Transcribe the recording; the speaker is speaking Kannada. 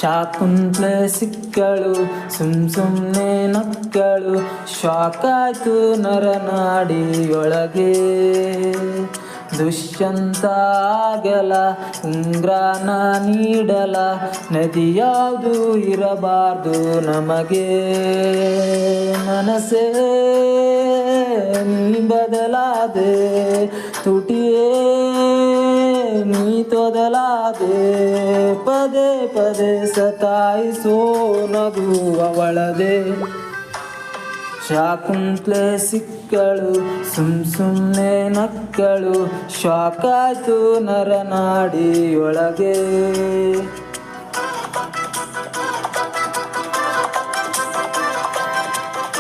ಶಾಕುಂತ್ಲೆ ಸಿಕ್ಕಳು ಸುಮ್ನೆ ನಕ್ಕಳು, ಶಾಕಾಯ್ತು ನರನಾಡಿಯೊಳಗೆ. ದುಷ್ಯಂತ ಆಗಲ ಉಂಗ್ರಾನ ನೀಡಲ, ನದಿ ಯಾವುದು ಇರಬಾರ್ದು ನಮಗೆ. ಮನಸ್ಸೇ ನೀ ಬದಲಾದೆ, ತುಟಿಯೇ ನೀ ತೊದಲಾದೆ, ಪದೇ ಪದೇ ಸತಾಯಿಸೋ ನಗುವವಳದೆ. ಶಾಕುಂತ್ಲೆ ಸಿಕ್ಕಳು ಸುಮ್ನೆ ನಕ್ಕಳು, ಶಾಕಾಯ್ತು ನರನಾಡಿಯೊಳಗೆ.